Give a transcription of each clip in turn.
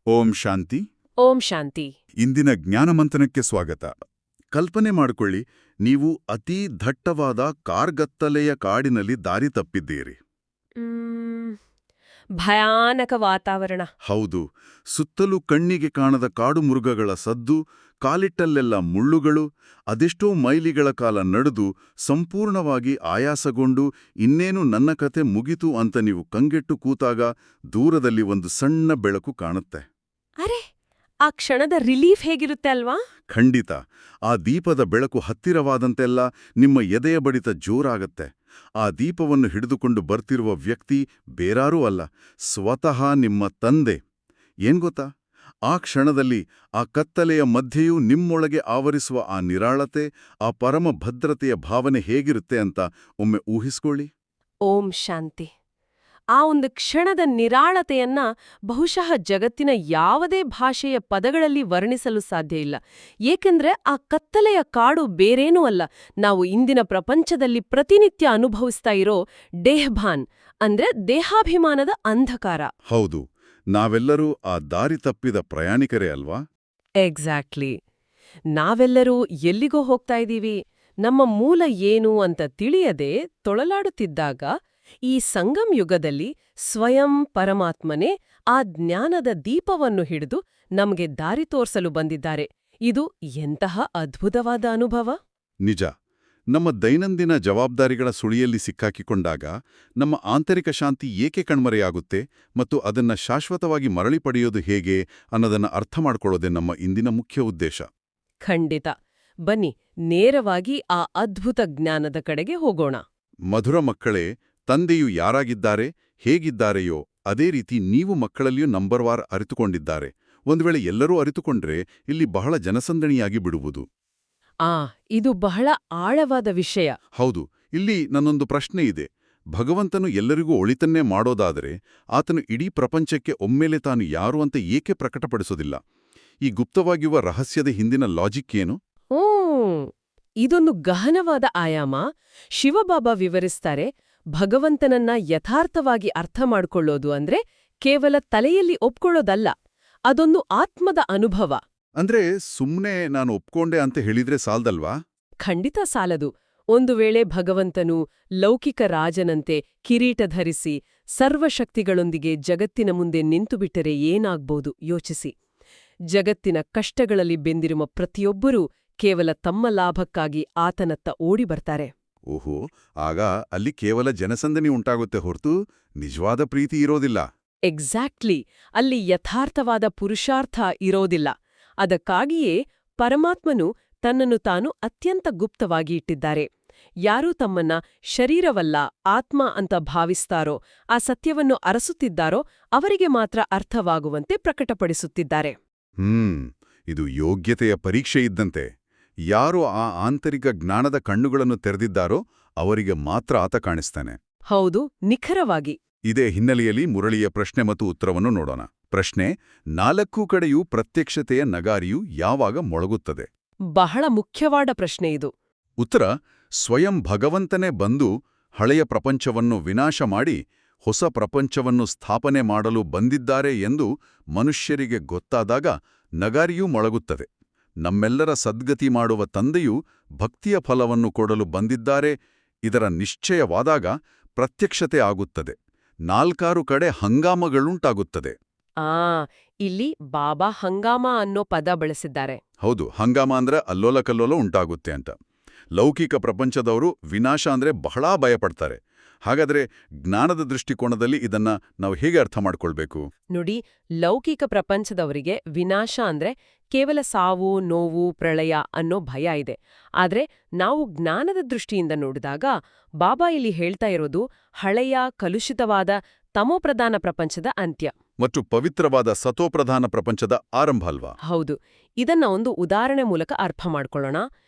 ಓಂ ಶಾಂತಿ. ಓಂ ಶಾಂತಿ. ಇಂದಿನ ಜ್ಞಾನಮಂಥನಕ್ಕೆ ಸ್ವಾಗತ. ಕಲ್ಪನೆ ಮಾಡಿಕೊಳ್ಳಿ, ನೀವು ಅತೀ ದಟ್ಟವಾದ ಕಾರ್ಗತ್ತಲೆಯ ಕಾಡಿನಲ್ಲಿ ದಾರಿ ತಪ್ಪಿದ್ದೀರಿ. ಭಯಾನಕ ವಾತಾವರಣ. ಹೌದು, ಸುತ್ತಲೂ ಕಣ್ಣಿಗೆ ಕಾಣದ ಕಾಡು ಮೃಗಗಳ ಸದ್ದು, ಕಾಲಿಟ್ಟಲ್ಲೆಲ್ಲ ಮುಳ್ಳುಗಳು. ಅದೆಷ್ಟೋ ಮೈಲಿಗಳ ಕಾಲ ನಡೆದು ಸಂಪೂರ್ಣವಾಗಿ ಆಯಾಸಗೊಂಡು ಇನ್ನೇನು ನನ್ನ ಕತೆ ಮುಗಿತು ಅಂತ ನೀವು ಕಂಗೆಟ್ಟು ಕೂತಾಗ ದೂರದಲ್ಲಿ ಒಂದು ಸಣ್ಣ ಬೆಳಕು ಕಾಣುತ್ತೆ. ಅರೆ, ಆ ಕ್ಷಣದ ರಿಲೀಫ್ ಹೇಗಿರುತ್ತೆ ಅಲ್ವಾ? ಖಂಡಿತ. ಆ ದೀಪದ ಬೆಳಕು ಹತ್ತಿರವಾದಂತೆಲ್ಲ ನಿಮ್ಮ ಎದೆಯ ಬಡಿತ ಜೋರಾಗತ್ತೆ. ಆ ದೀಪವನ್ನು ಹಿಡಿದುಕೊಂಡು ಬರ್ತಿರುವ ವ್ಯಕ್ತಿ ಬೇರಾರೂ ಅಲ್ಲ, ಸ್ವತಃ ನಿಮ್ಮ ತಂದೆ. ಏನ್ಗೊತ್ತಾ, ಆ ಕ್ಷಣದಲ್ಲಿ ಆ ಕತ್ತಲೆಯ ಮಧ್ಯೆಯೂ ನಿಮ್ಮೊಳಗೆ ಆವರಿಸುವ ಆ ನಿರಾಳತೆ, ಆ ಪರಮ ಭದ್ರತೆಯ ಭಾವನೆ ಹೇಗಿರುತ್ತೆ ಅಂತ ಒಮ್ಮೆ ಊಹಿಸ್ಕೊಳ್ಳಿ. ಓಂ ಶಾಂತಿ. ಆ ಒಂದು ಕ್ಷಣದ ನಿರಾಳತೆಯನ್ನ ಬಹುಶಃ ಜಗತ್ತಿನ ಯಾವುದೇ ಭಾಷೆಯ ಪದಗಳಲ್ಲಿ ವರ್ಣಿಸಲು ಸಾಧ್ಯ ಇಲ್ಲ. ಏಕೆಂದ್ರೆ ಆ ಕತ್ತಲೆಯ ಕಾಡು ಬೇರೇನೂ ಅಲ್ಲ, ನಾವು ಇಂದಿನ ಪ್ರಪಂಚದಲ್ಲಿ ಪ್ರತಿನಿತ್ಯ ಅನುಭವಿಸ್ತಾ ಇರೋ ದೇಹಭಾನ್, ಅಂದ್ರೆ ದೇಹಾಭಿಮಾನದ ಅಂಧಕಾರ. ಹೌದು, ನಾವೆಲ್ಲರೂ ಆ ದಾರಿ ತಪ್ಪಿದ ಪ್ರಯಾಣಿಕರೇ ಅಲ್ವಾ? ಎಕ್ಸಾಕ್ಟ್ಲಿ. ನಾವೆಲ್ಲರೂ ಎಲ್ಲಿಗೋ ಹೋಗ್ತಾ ಇದ್ದೀವಿ, ನಮ್ಮ ಮೂಲ ಏನು ಅಂತ ತಿಳಿಯದೆ ತೊಳಲಾಡುತ್ತಿದ್ದಾಗ ಈ ಸಂಗಮ್ ಯುಗದಲ್ಲಿ ಸ್ವಯಂ ಪರಮಾತ್ಮನೇ ಆ ಜ್ಞಾನದ ದೀಪವನ್ನು ಹಿಡಿದು ನಮಗೆ ದಾರಿ ತೋರಿಸಲು ಬಂದಿದ್ದಾರೆ. ಇದು ಎಂತಹ ಅದ್ಭುತವಾದ ಅನುಭವ! ನಿಜ. ನಮ್ಮ ದೈನಂದಿನ ಜವಾಬ್ದಾರಿಗಳ ಸುಳಿಯಲ್ಲಿ ಸಿಕ್ಕಾಕಿಕೊಂಡಾಗ ನಮ್ಮ ಆಂತರಿಕ ಶಾಂತಿ ಏಕೆ ಕಣ್ಮರೆಯಾಗುತ್ತೆ ಮತ್ತು ಅದನ್ನ ಶಾಶ್ವತವಾಗಿ ಮರಳಿ ಪಡೆಯೋದು ಹೇಗೆ ಅನ್ನೋದನ್ನ ಅರ್ಥ ಮಾಡ್ಕೊಳ್ಳೋದೇ ನಮ್ಮ ಇಂದಿನ ಮುಖ್ಯ ಉದ್ದೇಶ. ಖಂಡಿತ. ಬನ್ನಿ, ನೇರವಾಗಿ ಆ ಅದ್ಭುತ ಜ್ಞಾನದ ಕಡೆಗೆ ಹೋಗೋಣ. ಮಧುರ ಮಕ್ಕಳೇ, ತಂದೆಯು ಯಾರಾಗಿದ್ದಾರೆ, ಹೇಗಿದ್ದಾರೆಯೋ ಅದೇ ರೀತಿ ನೀವು ಮಕ್ಕಳಲ್ಲಿಯೂ ನಂಬರ್ವಾರ್ ಅರಿತುಕೊಂಡಿದ್ದಾರೆ. ಒಂದು ವೇಳೆ ಎಲ್ಲರೂ ಅರಿತುಕೊಂಡ್ರೆ ಇಲ್ಲಿ ಬಹಳ ಜನಸಂದಣಿಯಾಗಿ ಬಿಡುವುದು. ಇದು ಬಹಳ ಆಳವಾದ ವಿಷಯ. ಹೌದು. ಇಲ್ಲಿ ನನ್ನೊಂದು ಪ್ರಶ್ನೆ ಇದೆ. ಭಗವಂತನು ಎಲ್ಲರಿಗೂ ಒಳಿತನ್ನೇ ಮಾಡೋದಾದರೆ ಆತನು ಇಡೀ ಪ್ರಪಂಚಕ್ಕೆ ಒಮ್ಮೆಲೆ ತಾನು ಯಾರು ಅಂತ ಏಕೆ ಪ್ರಕಟಪಡಿಸೋದಿಲ್ಲ? ಈ ಗುಪ್ತವಾಗಿರುವ ರಹಸ್ಯದ ಹಿಂದಿನ ಲಾಜಿಕ್ ಏನು? ಇದೊಂದು ಗಹನವಾದ ಆಯಾಮ. ಶಿವಬಾಬಾ ವಿವರಿಸ್ತಾರೆ, ಭಗವಂತನನ್ನ ಯಥಾರ್ಥವಾಗಿ ಅರ್ಥ ಮಾಡ್ಕೊಳ್ಳೋದು ಅಂದ್ರೆ ಕೇವಲ ತಲೆಯಲ್ಲಿ ಒಪ್ಕೊಳ್ಳೋದಲ್ಲ, ಅದೊಂದು ಆತ್ಮದ ಅನುಭವ. ಅಂದ್ರೆ ಸುಮ್ನೆ ನಾನು ಒಪ್ಕೊಂಡೆ ಅಂತ ಹೇಳಿದ್ರೆ ಸಾಲ್ದಲ್ವಾ? ಖಂಡಿತ ಸಾಲದು. ಒಂದು ವೇಳೆ ಭಗವಂತನು ಲೌಕಿಕ ರಾಜನಂತೆ ಕಿರೀಟ ಧರಿಸಿ ಸರ್ವಶಕ್ತಿಗಳೊಂದಿಗೆ ಜಗತ್ತಿನ ಮುಂದೆ ನಿಂತುಬಿಟ್ಟರೆ ಏನಾಗ್ಬೋದು ಯೋಚಿಸಿ. ಜಗತ್ತಿನ ಕಷ್ಟಗಳಲ್ಲಿ ಬೆಂದಿರುವ ಪ್ರತಿಯೊಬ್ಬರೂ ಕೇವಲ ತಮ್ಮ ಲಾಭಕ್ಕಾಗಿ ಆತನತ್ತ ಓಡಿ ಬರ್ತಾರೆ. ಓಹೋ, ಆಗ ಅಲ್ಲಿ ಕೇವಲ ಜನಸಂದಣಿ ಉಂಟಾಗುತ್ತೆ ಹೊರತು ನಿಜವಾದ ಪ್ರೀತಿ ಇರೋದಿಲ್ಲ. ಎಕ್ಸಾಕ್ಟ್ಲಿ. ಅಲ್ಲಿ ಯಥಾರ್ಥವಾದ ಪುರುಷಾರ್ಥ ಇರೋದಿಲ್ಲ. ಅದಕ್ಕಾಗಿಯೇ ಪರಮಾತ್ಮನು ತನ್ನನ್ನು ತಾನು ಅತ್ಯಂತ ಗುಪ್ತವಾಗಿ ಇಟ್ಟಿದ್ದಾರೆ. ಯಾರೂ ತಮ್ಮನ್ನ ಶರೀರವಲ್ಲ, ಆತ್ಮ ಅಂತ ಭಾವಿಸ್ತಾರೋ, ಆ ಸತ್ಯವನ್ನು ಅರಸುತ್ತಿದ್ದಾರೋ ಅವರಿಗೆ ಮಾತ್ರ ಅರ್ಥವಾಗುವಂತೆ ಪ್ರಕಟಪಡಿಸುತ್ತಿದ್ದಾರೆ. ಇದು ಯೋಗ್ಯತೆಯ ಪರೀಕ್ಷೆ ಇದ್ದಂತೆ. ಯಾರು ಆ ಆಂತರಿಕ ಜ್ಞಾನದ ಕಣ್ಣುಗಳನ್ನು ತೆರೆದಿದ್ದಾರೋ ಅವರಿಗೆ ಮಾತ್ರ ಆತ ಕಾಣಿಸ್ತಾನೆ. ಹೌದು, ನಿಖರವಾಗಿ. ಇದೇ ಹಿನ್ನೆಲೆಯಲ್ಲಿ ಮುರಳಿಯ ಪ್ರಶ್ನೆ ಮತ್ತು ಉತ್ತರವನ್ನು ನೋಡೋಣ. ಪ್ರಶ್ನೆ: 4 ಕಡೆಯೂ ಪ್ರತ್ಯಕ್ಷತೆಯ ನಗಾರಿಯು ಯಾವಾಗ ಮೊಳಗುತ್ತದೆ? ಬಹಳ ಮುಖ್ಯವಾದ ಪ್ರಶ್ನೆ ಇದು. ಉತ್ತರ: ಸ್ವಯಂ ಭಗವಂತನೇ ಬಂದು ಹಳೆಯ ಪ್ರಪಂಚವನ್ನು ವಿನಾಶ ಮಾಡಿ ಹೊಸ ಪ್ರಪಂಚವನ್ನು ಸ್ಥಾಪನೆ ಮಾಡಲು ಬಂದಿದ್ದಾರೆ ಎಂದು ಮನುಷ್ಯರಿಗೆ ಗೊತ್ತಾದಾಗ ನಗಾರಿಯೂ ಮೊಳಗುತ್ತದೆ. ನಮ್ಮೆಲ್ಲರ ಸದ್ಗತಿ ಮಾಡುವ ತಂದೆಯು ಭಕ್ತಿಯ ಫಲವನ್ನು ಕೊಡಲು ಬಂದಿದ್ದಾರೆ ಇದರ ನಿಶ್ಚಯವಾದಾಗ ಪ್ರತ್ಯಕ್ಷತೆ ಆಗುತ್ತದೆ. 4 ಕಡೆ ಹಂಗಾಮಗಳುಂಟಾಗುತ್ತದೆ. ಇಲ್ಲಿ ಬಾಬಾ ಹಂಗಾಮ ಅನ್ನೋ ಪದ ಬಳಸಿದ್ದಾರೆ. ಹೌದು, ಹಂಗಾಮ ಅಂದ್ರೆ ಅಲ್ಲೋಲ ಕಲ್ಲೋಲ ಉಂಟಾಗುತ್ತೆ ಅಂತ. ಲೌಕಿಕ ಪ್ರಪಂಚದವರು ವಿನಾಶ ಅಂದ್ರೆ ಬಹಳ ಭಯಪಡ್ತಾರೆ. ಹಾಗಾದ್ರೆ ಜ್ಞಾನದ ದೃಷ್ಟಿಕೋನದಲ್ಲಿ ಇದನ್ನ ನಾವು ಹೇಗೆ ಅರ್ಥ ಮಾಡ್ಕೊಳ್ಬೇಕು? ನೋಡಿ, ಲೌಕಿಕ ಪ್ರಪಂಚದವರಿಗೆ ವಿನಾಶ ಅಂದ್ರೆ ಕೇವಲ ಸಾವು, ನೋವು, ಪ್ರಳಯ ಅನ್ನೋ ಭಯ ಇದೆ. ಆದ್ರೆ ನಾವು ಜ್ಞಾನದ ದೃಷ್ಟಿಯಿಂದ ನೋಡಿದಾಗ ಬಾಬಾ ಇಲ್ಲಿ ಹೇಳ್ತಾ ಇರೋದು ಹಳೆಯ ಕಲುಷಿತವಾದ ತಮೋಪ್ರಧಾನ ಪ್ರಪಂಚದ ಅಂತ್ಯ ಮತ್ತು ಪವಿತ್ರವಾದ ಸತೋಪ್ರಧಾನ ಪ್ರಪಂಚದ ಆರಂಭ ಅಲ್ವಾ? ಹೌದು. ಇದನ್ನ ಒಂದು ಉದಾಹರಣೆ ಮೂಲಕ ಅರ್ಥ ಮಾಡ್ಕೊಳ್ಳೋಣ.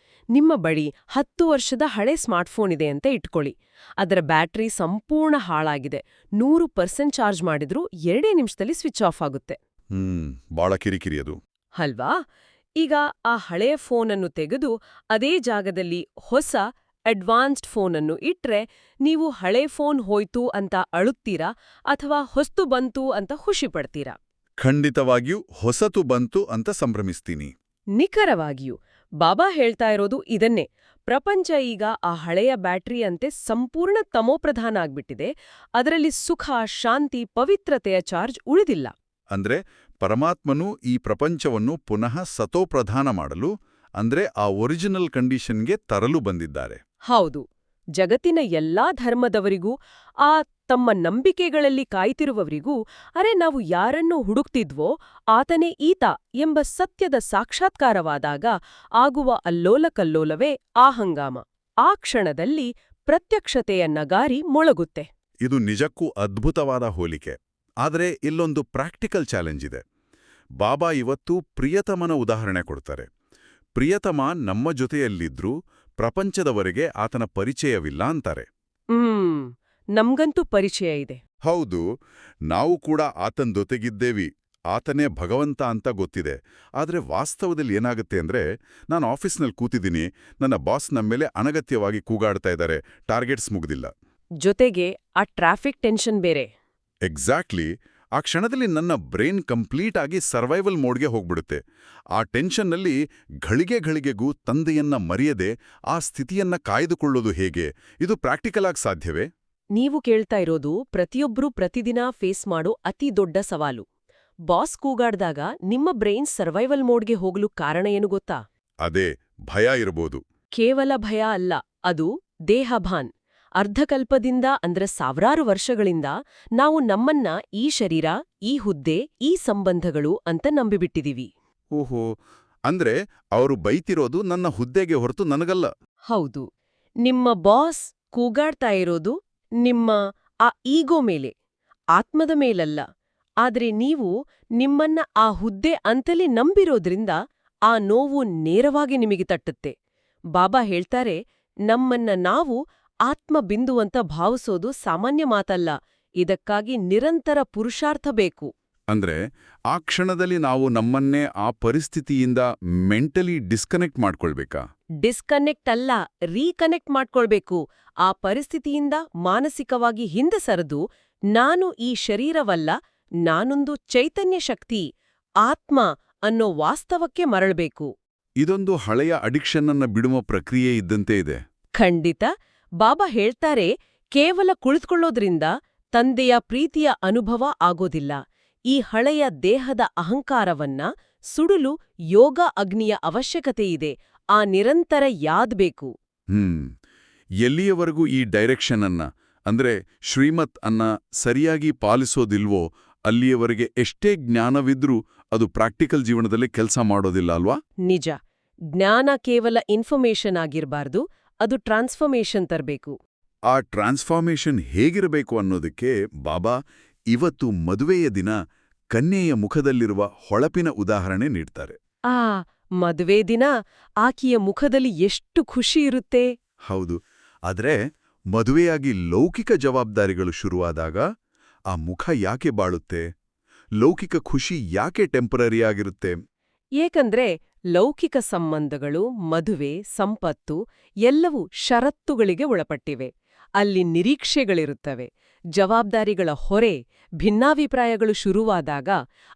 ನಿಮ್ಮ ಬಳಿ 10 ವರ್ಷದ ಹಳೆ ಸ್ಮಾರ್ಟ್ಫೋನ್ ಇದೆ ಅಂತ ಇಟ್ಕೊಳ್ಳಿ. ಅದರ ಬ್ಯಾಟರಿ ಸಂಪೂರ್ಣ ಹಾಳಾಗಿದೆ. 100% ಚಾರ್ಜ್ ಮಾಡಿದ್ರೂ 2 ನಿಮಿಷದಲ್ಲಿ ಸ್ವಿಚ್ ಆಫ್ ಆಗುತ್ತೆ. ಬಾಳ ಕಿರಿಕಿರಿ ಅದು ಅಲ್ವಾ? ಈಗ ಆ ಹಳೆಯ ಫೋನನ್ನು ತೆಗೆದು ಅದೇ ಜಾಗದಲ್ಲಿ ಹೊಸ ಅಡ್ವಾನ್ಸ್ಡ್ ಫೋನನ್ನು ಇಟ್ರೆ ನೀವು ಹಳೆ ಫೋನ್ ಹೋಯ್ತು ಅಂತ ಅಳುತ್ತೀರಾ ಅಥವಾ ಹೊಸ್ತು ಬಂತು ಅಂತ ಖುಷಿ ಪಡ್ತೀರಾ? ಖಂಡಿತವಾಗಿಯೂ ಹೊಸತು ಬಂತು ಅಂತ ಸಂಭ್ರಮಿಸ್ತೀನಿ. ನಿಖರವಾಗಿಯೂ ಬಾಬಾ ಹೇಳ್ತಾ ಇರೋದು ಇದನ್ನೇ. ಪ್ರಪಂಚ ಈಗ ಆ ಹಳೆಯ ಬ್ಯಾಟರಿಯಂತೆ ಸಂಪೂರ್ಣ ತಮೋಪ್ರಧಾನ ಆಗ್ಬಿಟ್ಟಿದೆ. ಅದರಲ್ಲಿ ಸುಖ, ಶಾಂತಿ, ಪವಿತ್ರತೆಯ ಚಾರ್ಜ್ ಉಳಿದಿಲ್ಲ. ಅಂದ್ರೆ ಪರಮಾತ್ಮನು ಈ ಪ್ರಪಂಚವನ್ನು ಪುನಃ ಸತೋಪ್ರಧಾನ ಮಾಡಲು, ಅಂದ್ರೆ ಆ ಒರಿಜಿನಲ್ ಕಂಡೀಷನ್ಗೆ ತರಲು ಬಂದಿದ್ದಾರೆ. ಹೌದು. ಜಗತ್ತಿನ ಎಲ್ಲಾ ಧರ್ಮದವರಿಗೂ, ಆ ತಮ್ಮ ನಂಬಿಕೆಗಳಲ್ಲಿ ಕಾಯ್ತಿರುವವರಿಗೂ, ಅರೆ ನಾವು ಯಾರನ್ನು ಹುಡುಕ್ತಿದ್ವೋ ಆತನೇ ಈತ ಎಂಬ ಸತ್ಯದ ಸಾಕ್ಷಾತ್ಕಾರವಾದಾಗ ಆಗುವ ಅಲ್ಲೋಲಕಲ್ಲೋಲವೇ ಆ ಹಂಗಾಮ. ಆ ಕ್ಷಣದಲ್ಲಿ ಪ್ರತ್ಯಕ್ಷತೆಯ ನಗಾರಿ ಮೊಳಗುತ್ತೆ. ಇದು ನಿಜಕ್ಕೂ ಅದ್ಭುತವಾದ ಹೋಲಿಕೆ. ಆದರೆ ಇಲ್ಲೊಂದು ಪ್ರಾಕ್ಟಿಕಲ್ ಚಾಲೆಂಜ್ ಇದೆ. ಬಾಬಾ ಇವತ್ತು ಪ್ರಿಯತಮನ ಉದಾಹರಣೆ ಕೊಡ್ತಾರೆ. ಪ್ರಿಯತಮ ನಮ್ಮ ಜೊತೆಯಲ್ಲಿದ್ರೂ ಪ್ರಪಂಚದವರೆಗೆ ಆತನ ಪರಿಚಯವಿಲ್ಲ ಅಂತಾರೆ. ನಮ್ಗಂತೂ ಪರಿಚಯ ಇದೆ. ಹೌದು, ನಾವು ಕೂಡ ಆತನ ಜೊತೆಗಿದ್ದೇವಿ, ಆತನೇ ಭಗವಂತ ಅಂತ ಗೊತ್ತಿದೆ. ಆದರೆ ವಾಸ್ತವದಲ್ಲಿ ಏನಾಗುತ್ತೆ ಅಂದ್ರೆ, ನಾನು ಆಫೀಸ್ನಲ್ಲಿ ಕೂತಿದ್ದೀನಿ, ನನ್ನ ಬಾಸ್ ನಮ್ಮ ಮೇಲೆ ಅನಗತ್ಯವಾಗಿ ಕೂಗಾಡ್ತಾ ಇದ್ದಾರೆ, ಟಾರ್ಗೆಟ್ಸ್ ಮುಗ್ದಿಲ್ಲ. ಜೊತೆಗೆ ಆ ಟ್ರಾಫಿಕ್ ಟೆನ್ಷನ್ ಬೇರೆ. ಎಕ್ಸಾಕ್ಟ್ಲಿ. ಆ ಕ್ಷಣದಲ್ಲಿ ನನ್ನ ಬ್ರೈನ್ ಕಂಪ್ಲೀಟ್ ಆಗಿ ಸರ್ವೈವಲ್ ಮೋಡ್ಗೆ ಹೋಗ್ಬಿಡುತ್ತೆ. ಆ ಟೆನ್ಷನ್ನಲ್ಲಿ ಘಳಿಗೆಗೂ ತಂದೆಯನ್ನ ಮರೆಯದೆ ಆ ಸ್ಥಿತಿಯನ್ನ ಕಾಯ್ದುಕೊಳ್ಳೋದು ಹೇಗೆ? ಇದು ಪ್ರಾಕ್ಟಿಕಲ್ ಆಗಿ ಸಾಧ್ಯವೇ? ನೀವು ಕೇಳ್ತಾ ಇರೋದು ಪ್ರತಿಯೊಬ್ಬರೂ ಪ್ರತಿದಿನ ಫೇಸ್ ಮಾಡೋ ಅತಿ ದೊಡ್ಡ ಸವಾಲು. ಬಾಸ್ ಕೂಗಾಡ್ದಾಗ ನಿಮ್ಮ ಬ್ರೈನ್ ಸರ್ವೈವಲ್ ಮೋಡ್ಗೆ ಹೋಗಲು ಕಾರಣ ಏನು ಗೊತ್ತಾ? ಅದೇ ಭಯ ಇರಬಹುದು. ಕೇವಲ ಭಯ ಅಲ್ಲ, ಅದು ದೇಹಭಾನ್. ಅರ್ಧಕಲ್ಪದಿಂದ ಅಂದ್ರೆ ಸಾವಿರಾರು ವರ್ಷಗಳಿಂದ ನಾವು ನಮ್ಮನ್ನ ಈ ಶರೀರ, ಈ ಹುದ್ದೆ, ಈ ಸಂಬಂಧಗಳು ಅಂತ ನಂಬಿಬಿಟ್ಟಿದೀವಿ. ಓಹೋ, ಅಂದ್ರೆ ಅವರು ಬೈತಿರೋದು ನನ್ನ ಹುದ್ದೆಗೆ ಹೊರತು ನನಗಲ್ಲ. ಹೌದು. ನಿಮ್ಮ ಬಾಸ್ ಕೂಗಾಡ್ತಾ ಇರೋದು ನಿಮ್ಮ ಆ ಈಗೋ ಮೇಲೆ, ಆತ್ಮದ ಮೇಲಲ್ಲ. ಆದ್ರೆ ನೀವು ನಿಮ್ಮನ್ನ ಆ ಹುದ್ದೆ ಅಂತಲೇ ನಂಬಿರೋದ್ರಿಂದ ಆ ನೋವು ನೇರವಾಗಿ ನಿಮಗೆ ತಟ್ಟುತ್ತೆ. ಬಾಬಾ ಹೇಳ್ತಾರೆ, ನಮ್ಮನ್ನ ನಾವು ಆತ್ಮ ಬಿಂದುವಂತ ಭಾವಿಸೋದು ಸಾಮಾನ್ಯ ಮಾತಲ್ಲ, ಇದಕ್ಕಾಗಿ ನಿರಂತರ ಪುರುಷಾರ್ಥ ಬೇಕು. ಅಂದ್ರೆ ಆ ಕ್ಷಣದಲ್ಲಿ ನಾವು ನಮ್ಮನ್ನೇ ಆ ಪರಿಸ್ಥಿತಿಯಿಂದ ಮೆಂಟಲಿ ಡಿಸ್ಕನೆಕ್ಟ್ ಮಾಡ್ಕೊಳ್ಬೇಕಾ? ಡಿಸ್ಕನೆಕ್ಟ್ ಅಲ್ಲ, ರೀಕನೆಕ್ಟ್ ಮಾಡ್ಕೊಳ್ಬೇಕು. ಆ ಪರಿಸ್ಥಿತಿಯಿಂದ ಮಾನಸಿಕವಾಗಿ ಹಿಂದೆ ಸರಿದು, ನಾನು ಈ ಶರೀರವಲ್ಲ, ನಾನೊಂದು ಚೈತನ್ಯ ಶಕ್ತಿ, ಆತ್ಮ ಅನ್ನೋ ವಾಸ್ತವಕ್ಕೆ ಮರಳಬೇಕು. ಇದೊಂದು ಹಳೆಯ ಅಡಿಕ್ಷನ್ನನ್ನ ಬಿಡುವ ಪ್ರಕ್ರಿಯೆ ಇದ್ದಂತೆ ಇದೆ. ಖಂಡಿತ. ಬಾಬಾ ಹೇಳ್ತಾರೆ, ಕೇವಲ ಕುಳಿತುಕೊಳ್ಳೋದ್ರಿಂದ ತಂದೆಯ ಪ್ರೀತಿಯ ಅನುಭವ ಆಗೋದಿಲ್ಲ. ಈ ಹಳೆಯ ದೇಹದ ಅಹಂಕಾರವನ್ನ ಸುಡಲು ಯೋಗ ಅಗ್ನಿಯ ಅವಶ್ಯಕತೆಯಿದೆ. ಆ ನಿರಂತರ ಯಾದ್ ಬೇಕು. ಎಲ್ಲಿಯವರೆಗೂ ಈ ಡೈರೆಕ್ಷನ್ ಅನ್ನ, ಅಂದ್ರೆ ಶ್ರೀಮತ್ ಅನ್ನ ಸರಿಯಾಗಿ ಪಾಲಿಸೋದಿಲ್ವೋ ಅಲ್ಲಿಯವರೆಗೆ ಎಷ್ಟೇ ಜ್ಞಾನವಿದ್ರೂ ಅದು ಪ್ರಾಕ್ಟಿಕಲ್ ಜೀವನದಲ್ಲಿ ಕೆಲಸ ಮಾಡೋದಿಲ್ಲ ಅಲ್ವಾ? ನಿಜ. ಜ್ಞಾನ ಕೇವಲ ಇನ್ಫಾರ್ಮೇಷನ್ ಆಗಿರಬಾರ್ದು, ಅದು ಟ್ರಾನ್ಸ್ಫಾರ್ಮೇಷನ್ ತರಬೇಕು. ಆ ಟ್ರಾನ್ಸ್ಫಾರ್ಮೇಷನ್ ಹೇಗಿರಬೇಕು ಅನ್ನೋದಕ್ಕೆ ಬಾಬಾ ಇವತ್ತು ಮದುವೆಯ ದಿನ ಕನ್ಯೆಯ ಮುಖದಲ್ಲಿರುವ ಹೊಳಪಿನ ಉದಾಹರಣೆ ನೀಡ್ತಾರೆ. ಆ ಮದುವೆ ದಿನ ಆಕೆಯ ಮುಖದಲ್ಲಿ ಎಷ್ಟು ಖುಷಿ ಇರುತ್ತೆ. ಹೌದು, ಆದ್ರೆ ಮದುವೆಯಾಗಿ ಲೌಕಿಕ ಜವಾಬ್ದಾರಿಗಳು ಶುರುವಾದಾಗ ಆ ಮುಖ ಯಾಕೆ ಬಾಳುತ್ತೆ? ಲೌಕಿಕ ಖುಷಿ ಯಾಕೆ ಟೆಂಪರರಿ ಆಗಿರುತ್ತೆ? ಏಕಂದ್ರೆ ಲೌಕಿಕ ಸಂಬಂಧಗಳು, ಮದುವೆ, ಸಂಪತ್ತು ಎಲ್ಲವೂ ಷರತ್ತುಗಳಿಗೆ ಒಳಪಟ್ಟಿವೆ. ಅಲ್ಲಿ ನಿರೀಕ್ಷೆಗಳಿರುತ್ತವೆ, ಜವಾಬ್ದಾರಿಗಳ ಹೊರೆ, ಭಿನ್ನಾಭಿಪ್ರಾಯಗಳು ಶುರುವಾದಾಗ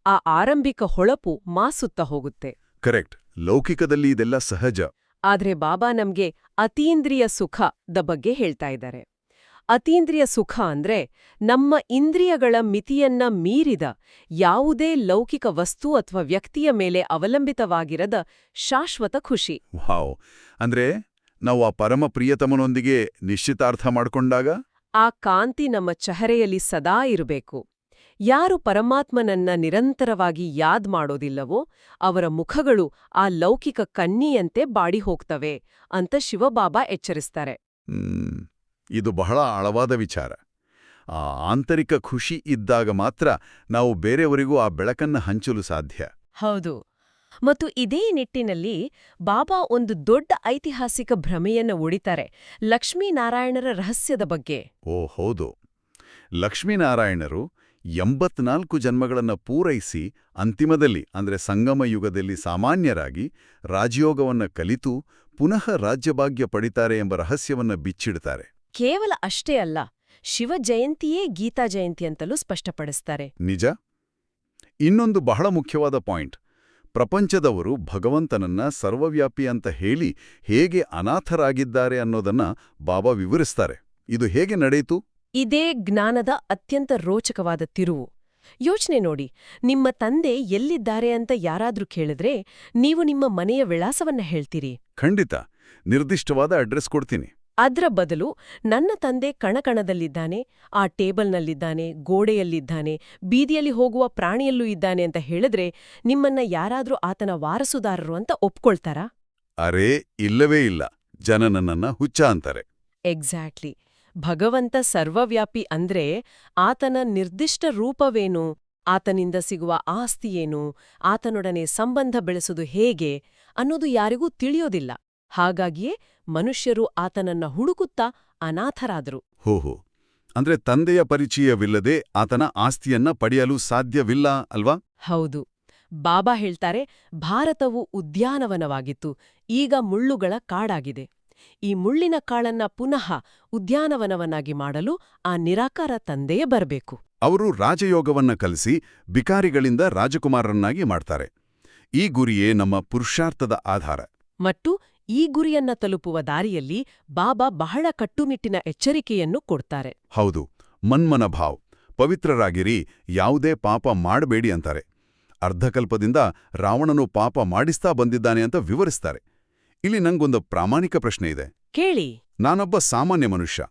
ಆ ಆರಂಭಿಕ ಹೊಳಪು ಮಾಸುತ್ತಾ ಹೋಗುತ್ತೆ. ಕರೆಕ್ಟ್. ಲೌಕಿಕದಲ್ಲಿ ಇದೆಲ್ಲ ಸಹಜ. ಆದ್ರೆ ಬಾಬಾ ನಮ್ಗೆ ಅತೀಂದ್ರಿಯ ಸುಖದ ಬಗ್ಗೆ ಹೇಳ್ತಾ ಇದ್ದಾರೆ. ಅತೀಂದ್ರಿಯ ಸುಖ ಅಂದ್ರೆ ನಮ್ಮ ಇಂದ್ರಿಯಗಳ ಮಿತಿಯನ್ನ ಮೀರಿದ ಯಾವುದೇ ಲೌಕಿಕ ವಸ್ತು ಅಥವಾ ವ್ಯಕ್ತಿಯ ಮೇಲೆ ಅವಲಂಬಿತವಾಗಿರದ ಶಾಶ್ವತ ಖುಷಿ. ವಾವ್! ಅಂದ್ರೆ ನಾವು ಆ ಪರಮ ಪ್ರಿಯತಮನೊಂದಿಗೆ ನಿಶ್ಚಿತಾರ್ಥ ಮಾಡ್ಕೊಂಡಾಗ ಆ ಕಾಂತಿ ನಮ್ಮ ಚಹರೆಯಲ್ಲಿ ಸದಾ ಇರಬೇಕು. ಯಾರು ಪರಮಾತ್ಮನನ್ನ ನಿರಂತರವಾಗಿ ಯಾದ್ ಮಾಡೋದಿಲ್ಲವೋ ಅವರ ಮುಖಗಳು ಆ ಲೌಕಿಕ ಕನ್ನಿಯಂತೆ ಬಾಡಿ ಹೋಗ್ತವೆ ಅಂತ ಶಿವಬಾಬಾ ಎಚ್ಚರಿಸ್ತಾರೆ. ಇದು ಬಹಳ ಆಳವಾದ ವಿಚಾರ. ಆ ಆಂತರಿಕ ಖುಷಿ ಇದ್ದಾಗ ಮಾತ್ರ ನಾವು ಬೇರೆಯವರಿಗೂ ಆ ಬೆಳಕನ್ನ ಹಂಚಲು ಸಾಧ್ಯ. ಹೌದು. ಮತ್ತು ಇದೇ ನಿಟ್ಟಿನಲ್ಲಿ ಬಾಬಾ ಒಂದು ದೊಡ್ಡ ಐತಿಹಾಸಿಕ ಭ್ರಮೆಯನ್ನ ಒಡಿತಾರೆ, ಲಕ್ಷ್ಮೀನಾರಾಯಣರ ರಹಸ್ಯದ ಬಗ್ಗೆ. ಓ ಹೌದು. ಲಕ್ಷ್ಮೀನಾರಾಯಣರು 84 ಜನ್ಮಗಳನ್ನು ಪೂರೈಸಿ ಅಂತಿಮದಲ್ಲಿ ಅಂದ್ರೆ ಸಂಗಮ ಯುಗದಲ್ಲಿ ಸಾಮಾನ್ಯರಾಗಿ ರಾಜಯೋಗವನ್ನ ಕಲಿತು ಪುನಃ ರಾಜ್ಯಭಾಗ್ಯ ಪಡಿತಾರೆ ಎಂಬ ರಹಸ್ಯವನ್ನ ಬಿಚ್ಚಿಡ್ತಾರೆ. ಕೇವಲ ಅಷ್ಟೇ ಅಲ್ಲ, ಶಿವ ಜಯಂತಿಯೇ ಗೀತಾ ಜಯಂತಿ ಅಂತಲೂ ಸ್ಪಷ್ಟಪಡಿಸ್ತಾರೆ. ನಿಜ. ಇನ್ನೊಂದು ಬಹಳ ಮುಖ್ಯವಾದ ಪಾಯಿಂಟ್. ಪ್ರಪಂಚದವರು ಭಗವಂತನನ್ನ ಸರ್ವವ್ಯಾಪಿ ಅಂತ ಹೇಳಿ ಹೇಗೆ ಅನಾಥರಾಗಿದ್ದಾರೆ ಅನ್ನೋದನ್ನ ಬಾಬಾ ವಿವರಿಸ್ತಾರೆ. ಇದು ಹೇಗೆ ನಡೆಯಿತು? ಇದೇ ಜ್ಞಾನದ ಅತ್ಯಂತ ರೋಚಕವಾದ ತಿರುವು. ಯೋಚನೆ ನೋಡಿ, ನಿಮ್ಮ ತಂದೆ ಎಲ್ಲಿದ್ದಾರೆ ಅಂತ ಯಾರಾದ್ರೂ ಕೇಳಿದ್ರೆ ನೀವು ನಿಮ್ಮ ಮನೆಯ ವಿಳಾಸವನ್ನ ಹೇಳ್ತೀರಿ. ಖಂಡಿತ. ನಿರ್ದಿಷ್ಟವಾದ ಅಡ್ರೆಸ್ ಕೊಡ್ತೀನಿ. ಅದ್ರ ಬದಲು ನನ್ನ ತಂದೆ ಕಣಕಣದಲ್ಲಿದ್ದಾನೆ, ಆ ಟೇಬಲ್ನಲ್ಲಿದ್ದಾನೆ, ಗೋಡೆಯಲ್ಲಿದ್ದಾನೆ, ಬೀದಿಯಲ್ಲಿ ಹೋಗುವ ಪ್ರಾಣಿಯಲ್ಲೂ ಇದ್ದಾನೆ ಅಂತ ಹೇಳಿದ್ರೆ ನಿಮ್ಮನ್ನ ಯಾರಾದ್ರೂ ಆತನ ವಾರಸುದಾರರು ಅಂತ ಒಪ್ಕೊಳ್ತಾರಾ? ಅರೇ ಇಲ್ಲವೇ ಇಲ್ಲ. ಜನ ನನ್ನನ್ನ ಹುಚ್ಚ ಅಂತಾರೆ. ಎಕ್ಸಾಕ್ಟ್ಲಿ. ಭಗವಂತ ಸರ್ವವ್ಯಾಪಿ ಅಂದ್ರೆ ಆತನ ನಿರ್ದಿಷ್ಟ ರೂಪವೇನು, ಆತನಿಂದ ಸಿಗುವ ಆಸ್ತಿಯೇನು, ಆತನೊಡನೆ ಸಂಬಂಧ ಬೆಳೆಸುವುದು ಹೇಗೆ ಅನ್ನೋದು ಯಾರಿಗೂ ತಿಳಿಯೋದಿಲ್ಲ. ಹಾಗಾಗಿಯೇ ಮನುಷ್ಯರು ಆತನನ್ನ ಹುಡುಕುತ್ತಾ ಅನಾಥರಾದರು. ಹೋಹೋ, ಅಂದ್ರೆ ತಂದೆಯ ಪರಿಚಯವಿಲ್ಲದೆ ಆತನ ಆಸ್ತಿಯನ್ನ ಪಡೆಯಲು ಸಾಧ್ಯವಿಲ್ಲ ಅಲ್ವಾ? ಹೌದು. ಬಾಬಾ ಹೇಳ್ತಾರೆ, ಭಾರತವು ಉದ್ಯಾನವನವಾಗಿತ್ತು, ಈಗ ಮುಳ್ಳುಗಳ ಕಾಡಾಗಿದೆ. ಈ ಮುಳ್ಳಿನ ಕಾಳನ್ನ ಪುನಃ ಉದ್ಯಾನವನವನ್ನಾಗಿ ಮಾಡಲು ಆ ನಿರಾಕಾರ ತಂದೆಯೇ ಬರಬೇಕು. ಅವರು ರಾಜಯೋಗವನ್ನ ಕಲಿಸಿ ಬಿಕಾರಿಗಳಿಂದ ರಾಜಕುಮಾರರನ್ನಾಗಿ ಮಾಡ್ತಾರೆ. ಈ ಗುರಿಯೇ ನಮ್ಮ ಪುರುಷಾರ್ಥದ ಆಧಾರ. ಮತ್ತು ಈ ಗುರಿಯನ್ನ ತಲುಪುವ ದಾರಿಯಲ್ಲಿ ಬಾಬಾ ಬಹಳ ಕಟ್ಟುನಿಟ್ಟಿನ ಎಚ್ಚರಿಕೆಯನ್ನು ಕೊಡ್ತಾರೆ. ಹೌದು, ಮನ್ಮನ ಭಾವ್, ಪವಿತ್ರರಾಗಿರಿ, ಯಾವುದೇ ಪಾಪ ಮಾಡಬೇಡಿ ಅಂತಾರೆ. ಅರ್ಧಕಲ್ಪದಿಂದ ರಾವಣನು ಪಾಪ ಮಾಡಿಸ್ತಾ ಬಂದಿದ್ದಾನೆ ಅಂತ ವಿವರಿಸ್ತಾರೆ. ಇಲ್ಲಿ ನಂಗೊಂದು ಪ್ರಾಮಾಣಿಕ ಪ್ರಶ್ನೆ ಇದೆ. ಕೇಳಿ. ನಾನೊಬ್ಬ ಸಾಮಾನ್ಯ ಮನುಷ್ಯ,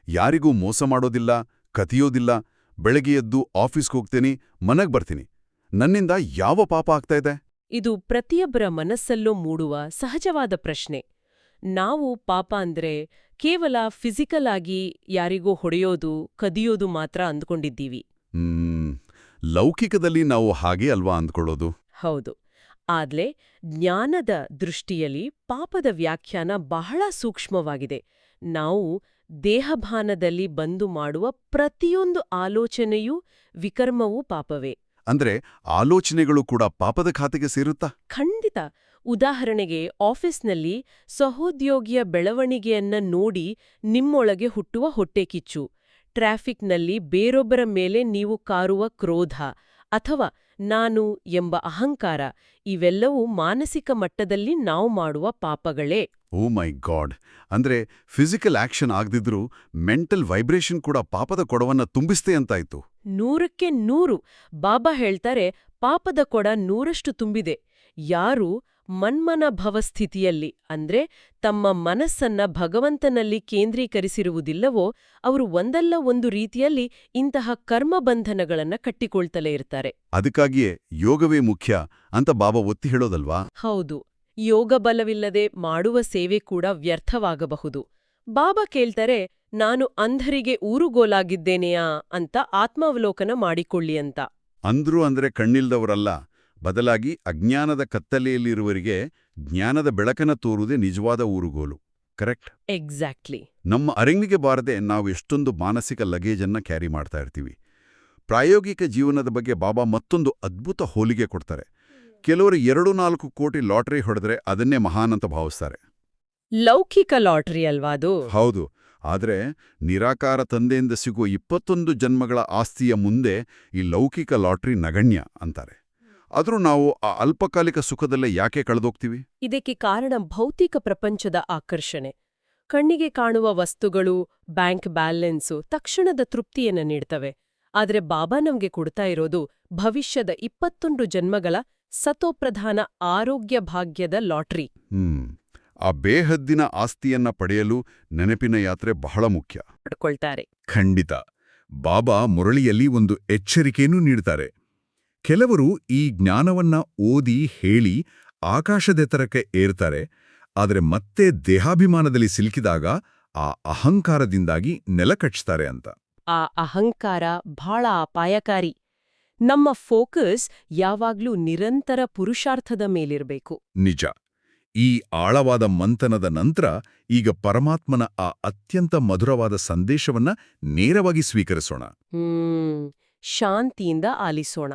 ಯಾರಿಗೂ ಮೋಸ ಮಾಡೋದಿಲ್ಲ, ಕತಿಯೋದಿಲ್ಲ, ಬೆಳಗ್ಗೆ ಎದ್ದು ಆಫೀಸ್ಗೆ ಹೋಗ್ತೀನಿ, ಮನೆಗ್ ಬರ್ತೀನಿ. ನನ್ನಿಂದ ಯಾವ ಪಾಪ ಆಗ್ತಾ ಇದೆ? ಇದು ಪ್ರತಿಯೊಬ್ಬರ ಮನಸ್ಸಲ್ಲೂ ಮೂಡುವ ಸಹಜವಾದ ಪ್ರಶ್ನೆ. ನಾವು ಪಾಪ ಅಂದ್ರೆ ಕೇವಲ ಫಿಸಿಕಲ್ ಆಗಿ ಯಾರಿಗೋ ಹೊಡೆಯೋದು, ಕದಿಯೋದು ಮಾತ್ರ ಅಂದ್ಕೊಂಡಿದ್ದೀವಿ. ಲೌಕಿಕದಲ್ಲಿ ನಾವು ಹಾಗೆ ಅಲ್ವಾ ಅಂದ್ಕೊಳ್ಳೋದು? ಹೌದು. ಆದ್ರೆ ಜ್ಞಾನದ ದೃಷ್ಟಿಯಲ್ಲಿ ಪಾಪದ ವ್ಯಾಖ್ಯಾನ ಬಹಳ ಸೂಕ್ಷ್ಮವಾಗಿದೆ. ನಾವು ದೇಹಭಾನದಲ್ಲಿ ಬಂದು ಮಾಡುವ ಪ್ರತಿಯೊಂದು ಆಲೋಚನೆಯೂ ವಿಕರ್ಮವೂ ಪಾಪವೇ. ಅಂದ್ರೆ ಆಲೋಚನೆಗಳು ಕೂಡ ಪಾಪದ ಖಾತೆಗೆ ಸೇರುತ್ತಾ? ಖಂಡಿತ. ಉದಾಹರಣೆಗೆ, ಆಫೀಸ್ನಲ್ಲಿ ಸಹೋದ್ಯೋಗಿಯ ಬೆಳವಣಿಗೆಯನ್ನ ನೋಡಿ ನಿಮ್ಮೊಳಗೆ ಹುಟ್ಟುವ ಹೊಟ್ಟೆಕಿಚ್ಚು, ಟ್ರಾಫಿಕ್ನಲ್ಲಿ ಬೇರೊಬ್ಬರ ಮೇಲೆ ನೀವು ಕಾರುವ ಕ್ರೋಧ, ಅಥವಾ ನಾನು ಎಂಬ ಅಹಂಕಾರ, ಇವೆಲ್ಲವೂ ಮಾನಸಿಕ ಮಟ್ಟದಲ್ಲಿ ನಾವು ಮಾಡುವ ಪಾಪಗಳೇ. ಓ ಮೈ ಗಾಡ್! ಅಂದ್ರೆ ಫಿಸಿಕಲ್ ಆಕ್ಷನ್ ಆಗದಿದ್ರೂ ಮೆಂಟಲ್ ವೈಬ್ರೇಷನ್ ಕೂಡ ಪಾಪದ ಕೊಡವನ್ನ ತುಂಬಿಸ್ತೆ ಅಂತಾಯ್ತು. 100ಕ್ಕೆ 100. ಬಾಬಾ ಹೇಳ್ತಾರೆ, ಪಾಪದ ಕೊಡ 100ರಷ್ಟು ತುಂಬಿದೆ. ಯಾರು ಮನ್ಮನ ಭವಸ್ಥಿತಿಯಲ್ಲಿ ಅಂದ್ರೆ ತಮ್ಮ ಮನಸ್ಸನ್ನ ಭಗವಂತನಲ್ಲಿ ಕೇಂದ್ರೀಕರಿಸಿರುವುದಿಲ್ಲವೋ ಅವರು ಒಂದಲ್ಲ ಒಂದು ರೀತಿಯಲ್ಲಿ ಇಂತಹ ಕರ್ಮಬಂಧನಗಳನ್ನ ಕಟ್ಟಿಕೊಳ್ತಲೇ ಇರ್ತಾರೆ. ಅದಕ್ಕಾಗಿಯೇ ಯೋಗವೇ ಮುಖ್ಯ ಅಂತ ಬಾಬಾ ಒತ್ತಿ ಹೇಳೋದಲ್ವಾ? ಹೌದು. ಯೋಗ ಬಲವಿಲ್ಲದೆ ಮಾಡುವ ಸೇವೆ ಕೂಡ ವ್ಯರ್ಥವಾಗಬಹುದು. ಬಾಬಾ ಕೇಳ್ತಾರೆ, ನಾನು ಅಂಧರಿಗೆ ಊರುಗೋಲಾಗಿದ್ದೇನೆಯಾ ಅಂತ ಆತ್ಮಾವಲೋಕನ ಮಾಡಿಕೊಳ್ಳಿ ಅಂತ. ಅಂದ್ರು ಅಂದ್ರೆ ಕಣ್ಣಿಲ್ದವರಲ್ಲ, ಬದಲಾಗಿ ಅಜ್ಞಾನದ ಕತ್ತಲೆಯಲ್ಲಿರುವರಿಗೆ ಜ್ಞಾನದ ಬೆಳಕನ ತೋರುವುದೇ ನಿಜವಾದ ಊರುಗೋಲು. ಕರೆಕ್ಟ್? ಎಕ್ಸಾಕ್ಟ್ಲಿ. ನಮ್ಮ ಅರಿವಿಗೆ ಬಾರದೆ ನಾವು ಎಷ್ಟೊಂದು ಮಾನಸಿಕ ಲಗೇಜನ್ನ ಕ್ಯಾರಿ ಮಾಡ್ತಾ ಇರ್ತೀವಿ. ಪ್ರಾಯೋಗಿಕ ಜೀವನದ ಬಗ್ಗೆ ಬಾಬಾ ಮತ್ತೊಂದು ಅದ್ಭುತ ಹೋಲಿಕೆ ಕೊಡ್ತಾರೆ. ಕೆಲವರು 2-4 ಕೋಟಿ ಲಾಟರಿ ಹೊಡೆದ್ರೆ ಅದನ್ನೇ ಮಹಾನ್ ಅಂತ ಭಾವಿಸ್ತಾರೆ. ಲೌಕಿಕ ಲಾಟರಿ ಅಲ್ವಾ ಅದು? ಹೌದು. ಆದ್ರೆ ನಿರಾಕಾರ ತಂದೆಯಿಂದ ಸಿಗುವ 21 ಜನ್ಮಗಳ ಆಸ್ತಿಯ ಮುಂದೆ ಈ ಲೌಕಿಕ ಲಾಟರಿ ನಗಣ್ಯ ಅಂತಾರೆ. ಆದ್ರೂ ನಾವು ಆ ಅಲ್ಪಕಾಲಿಕ ಸುಖದಲ್ಲೇ ಯಾಕೆ ಕಳೆದೋಗ್ತೀವಿ? ಇದಕ್ಕೆ ಕಾರಣ ಭೌತಿಕ ಪ್ರಪಂಚದ ಆಕರ್ಷಣೆ. ಕಣ್ಣಿಗೆ ಕಾಣುವ ವಸ್ತುಗಳು, ಬ್ಯಾಂಕ್ ಬ್ಯಾಲೆನ್ಸು ತಕ್ಷಣದ ತೃಪ್ತಿಯನ್ನ ನೀಡ್ತವೆ. ಆದ್ರೆ ಬಾಬಾ ನಮ್ಗೆ ಕೊಡ್ತಾ ಇರೋದು ಭವಿಷ್ಯದ 21 ಜನ್ಮಗಳ ಸತೋಪ್ರಧಾನ ಆರೋಗ್ಯ ಭಾಗ್ಯದ ಲಾಟರಿ. ಆ ಬೇಹದ್ದಿನ ಆಸ್ತಿಯನ್ನ ಪಡೆಯಲು ನೆನಪಿನ ಯಾತ್ರೆ ಬಹಳ ಮುಖ್ಯ. ಪಡ್ಕೊಳ್ತಾರೆ. ಖಂಡಿತ. ಬಾಬಾ ಮುರಳಿಯಲ್ಲಿ ಒಂದು ಎಚ್ಚರಿಕೆಯನ್ನೂ ನೀಡ್ತಾರೆ. ಕೆಲವರು ಈ ಜ್ಞಾನವನ್ನ ಓದಿ ಹೇಳಿ ಆಕಾಶದೆತ್ತರಕ್ಕೆ ಏರ್ತಾರೆ, ಆದರೆ ಮತ್ತೆ ದೇಹಾಭಿಮಾನದಲ್ಲಿ ಸಿಲುಕಿದಾಗ ಆ ಅಹಂಕಾರದಿಂದಾಗಿ ನೆಲಕಚ್ತಾರೆ ಅಂತ. ಆ ಅಹಂಕಾರ ಬಹಳ ಅಪಾಯಕಾರಿ. ನಮ್ಮ ಫೋಕಸ್ ಯಾವಾಗ್ಲೂ ನಿರಂತರ ಪುರುಷಾರ್ಥದ ಮೇಲಿರಬೇಕು. ನಿಜ. ಈ ಆಳವಾದ ಮಂಥನದ ನಂತರ ಈಗ ಪರಮಾತ್ಮನ ಆ ಅತ್ಯಂತ ಮಧುರವಾದ ಸಂದೇಶವನ್ನ ನೇರವಾಗಿ ಸ್ವೀಕರಿಸೋಣ. ಶಾಂತಿಯಿಂದ ಆಲಿಸೋಣ.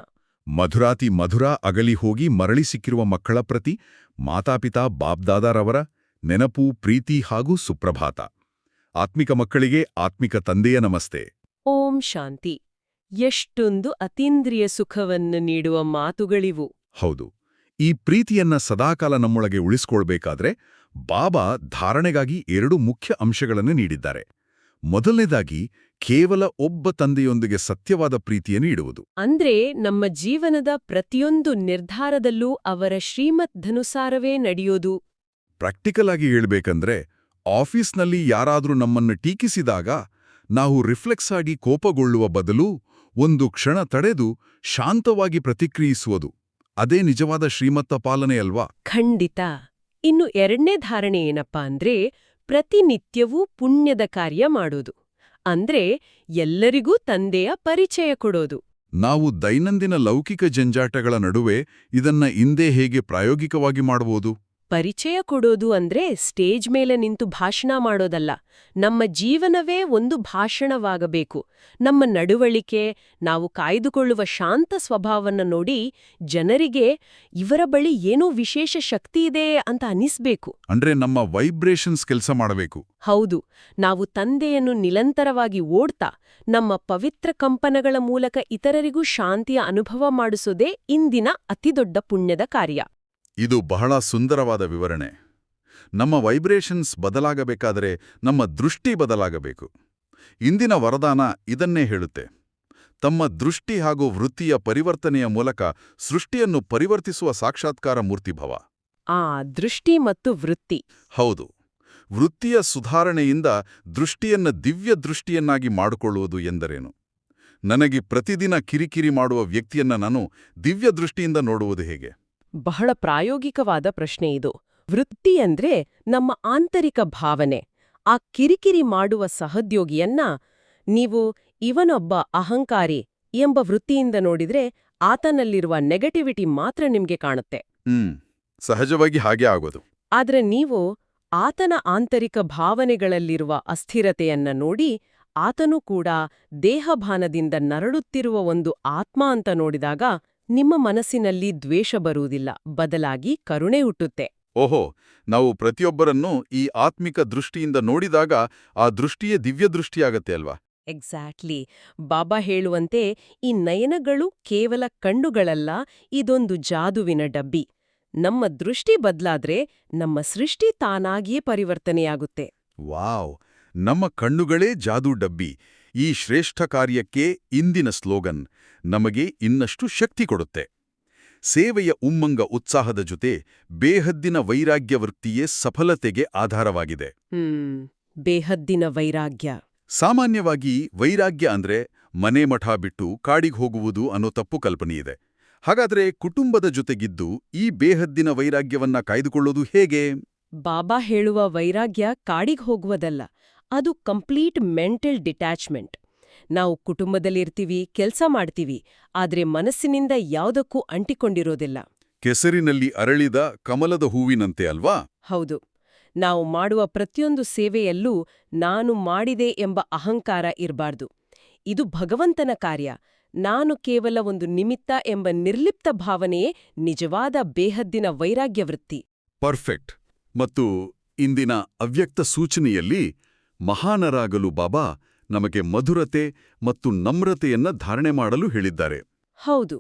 ಮಧುರಾತಿ ಮಧುರ ಅಗಲಿ ಹೋಗಿ ಮರಳಿ ಸಿಕ್ಕಿರುವ ಮಕ್ಕಳ ಪ್ರತಿ ಮಾತಾಪಿತಾ ಬಾಬ್ದಾದಾರವರ ನೆನಪು, ಪ್ರೀತಿ ಹಾಗೂ ಸುಪ್ರಭಾತ. ಆತ್ಮಿಕ ಮಕ್ಕಳಿಗೆ ಆತ್ಮಿಕ ತಂದೆಯ ನಮಸ್ತೆ. ಓಂ ಶಾಂತಿ. ಎಷ್ಟೊಂದು ಅತೀಂದ್ರಿಯ ಸುಖವನ್ನು ನೀಡುವ ಮಾತುಗಳಿವು. ಹೌದು. ಈ ಪ್ರೀತಿಯನ್ನ ಸದಾಕಾಲ ನಮ್ಮೊಳಗೆ ಉಳಿಸ್ಕೊಳ್ಬೇಕಾದ್ರೆ ಬಾಬಾ ಧಾರಣೆಗಾಗಿ 2 ಮುಖ್ಯ ಅಂಶಗಳನ್ನು ನೀಡಿದ್ದಾರೆ. ಮೊದಲನೇದಾಗಿ ಕೇವಲ ಒಬ್ಬ ತಂದೆಯೊಂದಿಗೆ ಸತ್ಯವಾದ ಪ್ರೀತಿಯನ್ನು ಇಡುವುದು. ಅಂದ್ರೆ ನಮ್ಮ ಜೀವನದ ಪ್ರತಿಯೊಂದು ನಿರ್ಧಾರದಲ್ಲೂ ಅವರ ಶ್ರೀಮತನುಸಾರವೇ ನಡೆಯೋದು. ಪ್ರಾಕ್ಟಿಕಲ್ ಆಗಿ ಹೇಳ್ಬೇಕಂದ್ರೆ ಆಫೀಸ್ನಲ್ಲಿ ಯಾರಾದ್ರೂ ನಮ್ಮನ್ನು ಟೀಕಿಸಿದಾಗ ನಾವು ರಿಫ್ಲೆಕ್ಸ್ ಆಗಿ ಕೋಪಗೊಳ್ಳುವ ಬದಲು ಒಂದು ಕ್ಷಣ ತಡೆದು ಶಾಂತವಾಗಿ ಪ್ರತಿಕ್ರಿಯಿಸುವುದು. ಅದೇ ನಿಜವಾದ ಶ್ರೀಮತ ಪಾಲನೆ ಅಲ್ವಾ? ಖಂಡಿತ. ಇನ್ನು 2ನೇ ಧಾರಣೆ ಏನಪ್ಪಾ ಅಂದ್ರೆ ಪ್ರತಿನಿತ್ಯವೂ ಪುಣ್ಯದ ಕಾರ್ಯ ಮಾಡೋದು. ಅಂದ್ರೆ ಎಲ್ಲರಿಗೂ ತಂದೆಯ ಪರಿಚಯ ಕೊಡೋದು. ನಾವು ದೈನಂದಿನ ಲೌಕಿಕ ಜಂಜಾಟಗಳ ನಡುವೆ ಇದನ್ನ ಇಂದೇ ಹೇಗೆ ಪ್ರಾಯೋಗಿಕವಾಗಿ ಮಾಡಬಹುದು? ಪರಿಚಯ ಕೊಡೋದು ಅಂದ್ರೆ ಸ್ಟೇಜ್ ಮೇಲೆ ನಿಂತು ಭಾಷಣ ಮಾಡೋದಲ್ಲ. ನಮ್ಮ ಜೀವನವೇ ಒಂದು ಭಾಷಣವಾಗಬೇಕು. ನಮ್ಮ ನಡವಳಿಕೆ, ನಾವು ಕಾಯ್ದುಕೊಳ್ಳುವ ಶಾಂತ ಸ್ವಭಾವವನ್ನ ನೋಡಿ ಜನರಿಗೆ ಇವರ ಬಳಿ ಏನೋ ವಿಶೇಷ ಶಕ್ತಿ ಇದೆ ಅಂತ ಅನಿಸ್ಬೇಕು. ಅಂದ್ರೆ ನಮ್ಮ ವೈಬ್ರೇಷನ್ಸ್ ಕೆಲಸ ಮಾಡಬೇಕು. ಹೌದು. ನಾವು ತಂದೆಯನ್ನು ನಿರಂತರವಾಗಿ ಓಡ್ತಾ ನಮ್ಮ ಪವಿತ್ರ ಕಂಪನಗಳ ಮೂಲಕ ಇತರರಿಗೂ ಶಾಂತಿಯ ಅನುಭವ ಮಾಡಿಸೋದೇ ಇಂದಿನ ಅತಿದೊಡ್ಡ ಪುಣ್ಯದ ಕಾರ್ಯ. ಇದು ಬಹಳ ಸುಂದರವಾದ ವಿವರಣೆ. ನಮ್ಮ ವೈಬ್ರೇಷನ್ಸ್ ಬದಲಾಗಬೇಕಾದರೆ ನಮ್ಮ ದೃಷ್ಟಿ ಬದಲಾಗಬೇಕು. ಇಂದಿನ ವರದಾನ ಇದನ್ನೇ ಹೇಳುತ್ತೆ. ತಮ್ಮ ದೃಷ್ಟಿ ಹಾಗೂ ವೃತ್ತಿಯ ಪರಿವರ್ತನೆಯ ಮೂಲಕ ಸೃಷ್ಟಿಯನ್ನು ಪರಿವರ್ತಿಸುವ ಸಾಕ್ಷಾತ್ಕಾರ ಮೂರ್ತಿಭವ. ಆ ದೃಷ್ಟಿ ಮತ್ತು ವೃತ್ತಿ. ಹೌದು. ವೃತ್ತಿಯ ಸುಧಾರಣೆಯಿಂದ ದೃಷ್ಟಿಯನ್ನ ದಿವ್ಯ ದೃಷ್ಟಿಯನ್ನಾಗಿ ಮಾಡಿಕೊಳ್ಳುವುದು ಎಂದರೇನು? ನನಗೆ ಪ್ರತಿದಿನ ಕಿರಿಕಿರಿ ಮಾಡುವ ವ್ಯಕ್ತಿಯನ್ನ ನಾನು ದಿವ್ಯ ದೃಷ್ಟಿಯಿಂದ ನೋಡುವುದು ಹೇಗೆ? ಬಹಳ ಪ್ರಾಯೋಗಿಕವಾದ ಪ್ರಶ್ನೆ ಇದು. ವೃತ್ತಿ ಅಂದ್ರೆ ನಮ್ಮ ಆಂತರಿಕ ಭಾವನೆ. ಆ ಕಿರಿಕಿರಿ ಮಾಡುವ ಸಹೋದ್ಯೋಗಿಯನ್ನ ನೀವು ಇವನೊಬ್ಬ ಅಹಂಕಾರಿ ಎಂಬ ವೃತ್ತಿಯಿಂದ ನೋಡಿದ್ರೆ ಆತನಲ್ಲಿರುವ ನೆಗೆಟಿವಿಟಿ ಮಾತ್ರ ನಿಮ್ಗೆ ಕಾಣುತ್ತೆ. ಸಹಜವಾಗಿ ಹಾಗೆ ಆಗೋದು. ಆದ್ರೆ ನೀವು ಆತನ ಆಂತರಿಕ ಭಾವನೆಗಳಲ್ಲಿರುವ ಅಸ್ಥಿರತೆಯನ್ನ ನೋಡಿ ಆತನೂ ಕೂಡ ದೇಹಭಾನದಿಂದ ನರಳುತ್ತಿರುವ ಒಂದು ಆತ್ಮ ಅಂತ ನೋಡಿದಾಗ ನಿಮ್ಮ ಮನಸ್ಸಿನಲ್ಲಿ ದ್ವೇಷ ಬರುವುದಿಲ್ಲ, ಬದಲಾಗಿ ಕರುಣೆ ಹುಟ್ಟುತ್ತೆ. ಓಹೋ, ನಾವು ಪ್ರತಿಯೊಬ್ಬರನ್ನೂ ಈ ಆತ್ಮಿಕ ದೃಷ್ಟಿಯಿಂದ ನೋಡಿದಾಗ ಆ ದೃಷ್ಟಿಯೇ ದಿವ್ಯ ದೃಷ್ಟಿಯಾಗತ್ತೆ ಅಲ್ವಾ? ಎಕ್ಸಾಕ್ಟ್ಲಿ. ಬಾಬಾ ಹೇಳುವಂತೆ ಈ ನಯನಗಳು ಕೇವಲ ಕಣ್ಣುಗಳಲ್ಲ, ಇದೊಂದು ಜಾದುವಿನ ಡಬ್ಬಿ. ನಮ್ಮ ದೃಷ್ಟಿ ಬದಲಾದ್ರೆ ನಮ್ಮ ಸೃಷ್ಟಿ ತಾನಾಗಿಯೇ ಪರಿವರ್ತನೆಯಾಗುತ್ತೆ. ವಾವ್! ನಮ್ಮ ಕಣ್ಣುಗಳೇ ಜಾದೂ ಡಬ್ಬಿ. ಈ ಶ್ರೇಷ್ಠ ಕಾರ್ಯಕ್ಕೆ ಇಂದಿನ ಸ್ಲೋಗನ್ ನಮಗೆ ಇನ್ನಷ್ಟು ಶಕ್ತಿ ಕೊಡುತ್ತೆ. ಸೇವೆಯ ಉಮ್ಮಂಗ ಉತ್ಸಾಹದ ಜೊತೆ ಬೇಹದ್ದಿನ ವೈರಾಗ್ಯ ವೃತ್ತಿಯೇ ಸಫಲತೆಗೆ ಆಧಾರವಾಗಿದೆ. ಬೇಹದ್ದಿನ ವೈರಾಗ್ಯ. ಸಾಮಾನ್ಯವಾಗಿ ವೈರಾಗ್ಯ ಅಂದ್ರೆ ಮನೆ ಮಠ ಬಿಟ್ಟು ಕಾಡಿಗೆ ಹೋಗುವುದು ಅನ್ನೋ ತಪ್ಪು ಕಲ್ಪನೆಯಿದೆ. ಹಾಗಾದ್ರೆ ಕುಟುಂಬದ ಜೊತೆಗಿದ್ದು ಈ ಬೇಹದ್ದಿನ ವೈರಾಗ್ಯವನ್ನ ಕಾಯ್ದುಕೊಳ್ಳೋದು ಹೇಗೆ? ಬಾಬಾ ಹೇಳುವ ವೈರಾಗ್ಯ ಕಾಡಿಗೆ ಹೋಗುವುದಲ್ಲ, ಅದು ಕಂಪ್ಲೀಟ್ ಮೆಂಟಲ್ ಡಿಟ್ಯಾಚ್ಮೆಂಟ್. ನಾವು ಕುಟುಂಬದಲ್ಲಿರ್ತೀವಿ, ಕೆಲ್ಸ ಮಾಡ್ತೀವಿ, ಆದ್ರೆ ಮನಸ್ಸಿನಿಂದ ಯಾವುದಕ್ಕೂ ಅಂಟಿಕೊಂಡಿರೋದಿಲ್ಲ. ಕೆಸರಿನಲ್ಲಿ ಅರಳಿದ ಕಮಲದ ಹೂವಿನಂತೆ ಅಲ್ವಾ? ಹೌದು. ನಾವು ಮಾಡುವ ಪ್ರತಿಯೊಂದು ಸೇವೆಯಲ್ಲೂ ನಾನು ಮಾಡಿದೆ ಎಂಬ ಅಹಂಕಾರ ಇರಬಾರ್ದು. ಇದು ಭಗವಂತನ ಕಾರ್ಯ, ನಾನು ಕೇವಲ ಒಂದು ನಿಮಿತ್ತ ಎಂಬ ನಿರ್ಲಿಪ್ತ ಭಾವನೆಯೇ ನಿಜವಾದ ಬೇಹದ್ದಿನ ವೈರಾಗ್ಯ ವೃತ್ತಿ. ಪರ್ಫೆಕ್ಟ್. ಮತ್ತು ಇಂದಿನ ಅವ್ಯಕ್ತ ಸೂಚನೆಯಲ್ಲಿ ಮಹಾನರಾಗಲು ಬಾಬಾ ನಮಗೆ ಮಧುರತೆ ಮತ್ತು ನಮ್ರತೆಯನ್ನ ಧಾರಣೆ ಮಾಡಲು ಹೇಳಿದ್ದಾರೆ. ಹೌದು.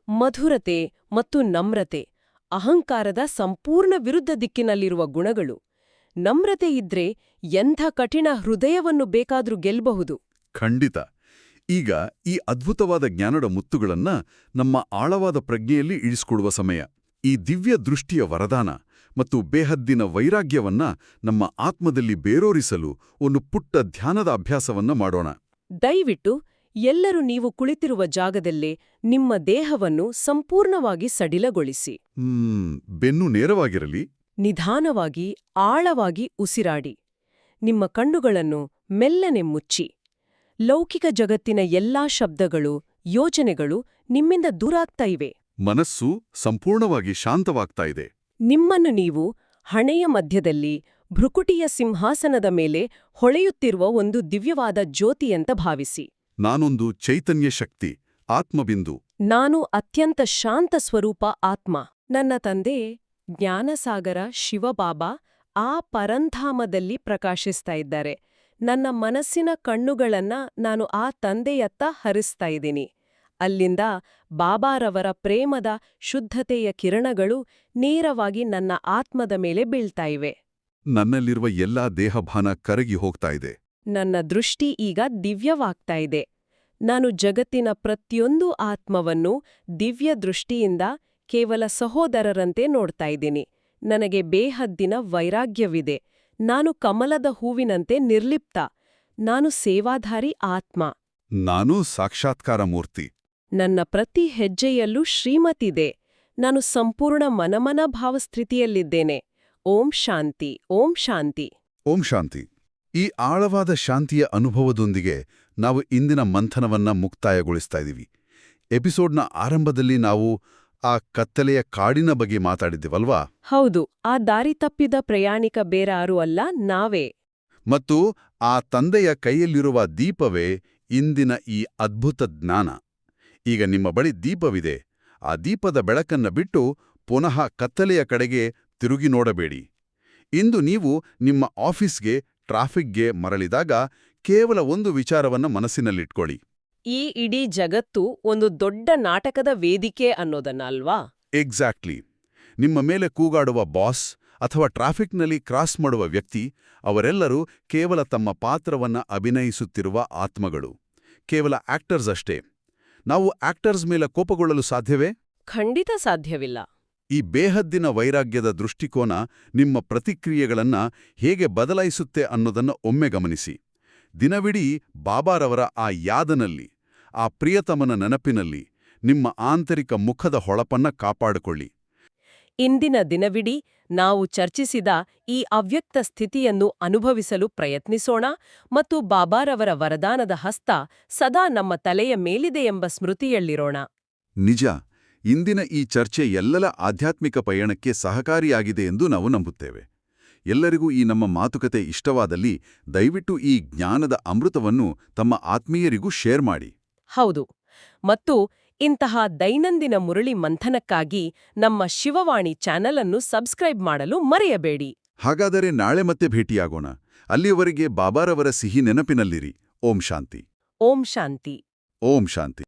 ಮಧುರತೆ ಮತ್ತು ನಮ್ರತೆ ಅಹಂಕಾರದ ಸಂಪೂರ್ಣ ವಿರುದ್ಧ ದಿಕ್ಕಿನಲ್ಲಿರುವ ಗುಣಗಳು. ನಮ್ರತೆ ಇದ್ರೆ ಎಂಥ ಕಠಿಣ ಹೃದಯವನ್ನು ಬೇಕಾದ್ರೂ ಗೆಲ್ಲಬಹುದು. ಖಂಡಿತ. ಈಗ ಈ ಅದ್ಭುತವಾದ ಜ್ಞಾನದ ಮುತ್ತುಗಳನ್ನ ನಮ್ಮ ಆಳವಾದ ಪ್ರಜ್ಞೆಯಲ್ಲಿ ಇಳಿಸಿಕೊಡುವ ಸಮಯ. ಈ ದಿವ್ಯ ದೃಷ್ಟಿಯ ವರದಾನ ಮತ್ತು ಬೇಹದ್ದಿನ ವೈರಾಗ್ಯವನ್ನ ನಮ್ಮ ಆತ್ಮದಲ್ಲಿ ಬೇರೋರಿಸಲು ಒಂದು ಪುಟ್ಟ ಧ್ಯಾನದ ಅಭ್ಯಾಸವನ್ನ ಮಾಡೋಣ. ದಯವಿಟ್ಟು ಎಲ್ಲರೂ ನೀವು ಕುಳಿತಿರುವ ಜಾಗದಲ್ಲೇ ನಿಮ್ಮ ದೇಹವನ್ನು ಸಂಪೂರ್ಣವಾಗಿ ಸಡಿಲಗೊಳಿಸಿ. ಬೆನ್ನು ನೇರವಾಗಿರಲಿ. ನಿಧಾನವಾಗಿ ಆಳವಾಗಿ ಉಸಿರಾಡಿ. ನಿಮ್ಮ ಕಣ್ಣುಗಳನ್ನು ಮೆಲ್ಲನೆ ಮುಚ್ಚಿ. ಲೌಕಿಕ ಜಗತ್ತಿನ ಎಲ್ಲಾ ಶಬ್ದಗಳು, ಯೋಚನೆಗಳು ನಿಮ್ಮಿಂದ ದೂರಾಗ್ತಾ ಇವೆ. ಮನಸ್ಸು ಸಂಪೂರ್ಣವಾಗಿ ಶಾಂತವಾಗ್ತಾ ಇದೆ. ನಿಮ್ಮನ್ನು ನೀವು ಹಣೆಯ ಮಧ್ಯದಲ್ಲಿ ಭ್ರುಕುಟಿಯ ಸಿಂಹಾಸನದ ಮೇಲೆ ಹೊಳೆಯುತ್ತಿರುವ ಒಂದು ದಿವ್ಯವಾದ ಜ್ಯೋತಿಯಂತ ಭಾವಿಸಿ. ನಾನೊಂದು ಚೈತನ್ಯ ಶಕ್ತಿ, ಆತ್ಮಬಿಂದು. ನಾನು ಅತ್ಯಂತ ಶಾಂತ ಸ್ವರೂಪ ಆತ್ಮ. ನನ್ನ ತಂದೆ ಜ್ಞಾನಸಾಗರ ಶಿವಬಾಬಾ ಆ ಪರಂಧಾಮದಲ್ಲಿ ಪ್ರಕಾಶಿಸ್ತಾ ಇದ್ದಾರೆ. ನನ್ನ ಮನಸ್ಸಿನ ಕಣ್ಣುಗಳನ್ನ ನಾನು ಆ ತಂದೆಯತ್ತ ಹರಿಸ್ತಾ ಇದ್ದೀನಿ. ಅಲ್ಲಿಂದ ಬಾಬಾರವರ ಪ್ರೇಮದ ಶುದ್ಧತೆಯ ಕಿರಣಗಳು ನೇರವಾಗಿ ನನ್ನ ಆತ್ಮದ ಮೇಲೆ ಬೀಳ್ತಾ ಇವೆ. ನನ್ನಲ್ಲಿರುವ ಎಲ್ಲಾ ದೇಹಭಾನ ಕರಗಿ ಹೋಗ್ತಾ ಇದೆ. ನನ್ನ ದೃಷ್ಟಿ ಈಗ ದಿವ್ಯವಾಗ್ತಾ ಇದೆ. ನಾನು ಜಗತ್ತಿನ ಪ್ರತಿಯೊಂದು ಆತ್ಮವನ್ನು ದಿವ್ಯ ದೃಷ್ಟಿಯಿಂದ ಕೇವಲ ಸಹೋದರರಂತೆ ನೋಡ್ತಾ ಇದ್ದೀನಿ. ನನಗೆ ಬೇಹದ್ದಿನ ವೈರಾಗ್ಯವಿದೆ. ನಾನು ಕಮಲದ ಹೂವಿನಂತೆ ನಿರ್ಲಿಪ್ತ. ನಾನು ಸೇವಾಧಾರಿ ಆತ್ಮ. ನಾನೂ ಸಾಕ್ಷಾತ್ಕಾರ ಮೂರ್ತಿ. ನನ್ನ ಪ್ರತಿ ಹೆಜ್ಜೆಯಲ್ಲೂ ಶ್ರೀಮತಿದೆ. ನಾನು ಸಂಪೂರ್ಣ ಮನಮನ ಭಾವಸ್ಥಿತಿಯಲ್ಲಿದ್ದೇನೆ. ಓಂ ಶಾಂತಿ, ಓಂ ಶಾಂತಿ. ಓಂ ಶಾಂತಿ. ಈ ಆಳವಾದ ಶಾಂತಿಯ ಅನುಭವದೊಂದಿಗೆ ನಾವು ಇಂದಿನ ಮಂಥನವನ್ನ ಮುಕ್ತಾಯಗೊಳಿಸ್ತಾ ಇದ್ದೀವಿ. ಎಪಿಸೋಡ್ನ ಆರಂಭದಲ್ಲಿ ನಾವು ಆ ಕತ್ತಲೆಯ ಕಾಡಿನ ಬಗ್ಗೆ ಮಾತಾಡಿದ್ದೇವಲ್ವಾ? ಹೌದು, ಆ ದಾರಿ ತಪ್ಪಿದ ಪ್ರಯಾಣಿಕ ಬೇರಾರೂ ಅಲ್ಲ, ನಾವೇ. ಮತ್ತು ಆ ತಂದೆಯ ಕೈಯಲ್ಲಿರುವ ದೀಪವೇ ಇಂದಿನ ಈ ಅದ್ಭುತ ಜ್ಞಾನ. ಈಗ ನಿಮ್ಮ ಬಳಿ ದೀಪವಿದೆ. ಆ ದೀಪದ ಬೆಳಕನ್ನ ಬಿಟ್ಟು ಪುನಃ ಕತ್ತಲೆಯ ಕಡೆಗೆ ತಿರುಗಿ ನೋಡಬೇಡಿ. ಇಂದು ನೀವು ನಿಮ್ಮ ಆಫೀಸ್ಗೆ, ಟ್ರಾಫಿಕ್ಗೆ ಮರಳಿದಾಗ ಕೇವಲ ಒಂದು ವಿಚಾರವನ್ನ ಮನಸ್ಸಿನಲ್ಲಿಟ್ಕೊಳ್ಳಿ. ಈ ಇಡೀ ಜಗತ್ತು ಒಂದು ದೊಡ್ಡ ನಾಟಕದ ವೇದಿಕೆ ಅನ್ನೋದನ್ನ ಅಲ್ವಾ? ಎಕ್ಸಾಕ್ಟ್ಲಿ. ನಿಮ್ಮ ಮೇಲೆ ಕೂಗಾಡುವ ಬಾಸ್ ಅಥವಾ ಟ್ರಾಫಿಕ್ನಲ್ಲಿ ಕ್ರಾಸ್ ಮಾಡುವ ವ್ಯಕ್ತಿ, ಅವರೆಲ್ಲರೂ ಕೇವಲ ತಮ್ಮ ಪಾತ್ರವನ್ನ ಅಭಿನಯಿಸುತ್ತಿರುವ ಆತ್ಮಗಳು. ಕೇವಲ ಆಕ್ಟರ್ಸ್ ಅಷ್ಟೇ. ನಾವು ಆಕ್ಟರ್ಸ್ ಮೇಲೆ ಕೋಪಗೊಳ್ಳಲು ಸಾಧ್ಯವೇ? ಖಂಡಿತ ಸಾಧ್ಯವಿಲ್ಲ. ಈ ಬೇಹದ್ದಿನ ವೈರಾಗ್ಯದ ದೃಷ್ಟಿಕೋನ ನಿಮ್ಮ ಪ್ರತಿಕ್ರಿಯೆಗಳನ್ನ ಹೇಗೆ ಬದಲಾಯಿಸುತ್ತೆ ಅನ್ನೋದನ್ನ ಒಮ್ಮೆ ಗಮನಿಸಿ. ದಿನವಿಡೀ ಬಾಬಾರವರ ಆ ಯಾದನಲ್ಲಿ, ಆ ಪ್ರಿಯತಮನ ನೆನಪಿನಲ್ಲಿ ನಿಮ್ಮ ಆಂತರಿಕ ಮುಖದ ಹೊಳಪನ್ನ ಕಾಪಾಡಿಕೊಳ್ಳಿ. ಇಂದಿನ ದಿನವಿಡೀ ನಾವು ಚರ್ಚಿಸಿದ ಈ ಅವ್ಯಕ್ತ ಸ್ಥಿತಿಯನ್ನು ಅನುಭವಿಸಲು ಪ್ರಯತ್ನಿಸೋಣ ಮತ್ತು ಬಾಬಾರವರ ವರದಾನದ ಹಸ್ತ ಸದಾ ನಮ್ಮ ತಲೆಯ ಮೇಲಿದೆಯೆಂಬ ಸ್ಮೃತಿಯಲ್ಲಿರೋಣ. ನಿಜ, ಇಂದಿನ ಈ ಚರ್ಚೆ ಎಲ್ಲರ ಆಧ್ಯಾತ್ಮಿಕ ಪಯಣಕ್ಕೆ ಸಹಕಾರಿಯಾಗಿದೆ ಎಂದು ನಾವು ನಂಬುತ್ತೇವೆ. ಎಲ್ಲರಿಗೂ ಈ ನಮ್ಮ ಮಾತುಕತೆ ಇಷ್ಟವಾದಲ್ಲಿ ದಯವಿಟ್ಟು ಈ ಜ್ಞಾನದ ಅಮೃತವನ್ನು ತಮ್ಮ ಆತ್ಮೀಯರಿಗೂ ಶೇರ್ ಮಾಡಿ. ಹೌದು, ಮತ್ತು ಇಂತಹ ದೈನಂದಿನ ಮುರಳಿ ಮಂಥನಕ್ಕಾಗಿ ನಮ್ಮ ಶಿವವಾಣಿ ಚಾನೆಲ್ ಅನ್ನು ಸಬ್ಸ್ಕ್ರೈಬ್ ಮಾಡಲು ಮರೆಯಬೇಡಿ. ಹಾಗಾದರೆ ನಾಳೆ ಮತ್ತೆ ಭೇಟಿಯಾಗೋಣ. ಅಲ್ಲಿಯವರೆಗೆ ಬಾಬಾರವರ ಸಿಹಿ ನೆನಪಿನಲ್ಲಿರಿ. ಓಂ ಶಾಂತಿ. ಓಂ ಶಾಂತಿ. ಓಂ ಶಾಂತಿ.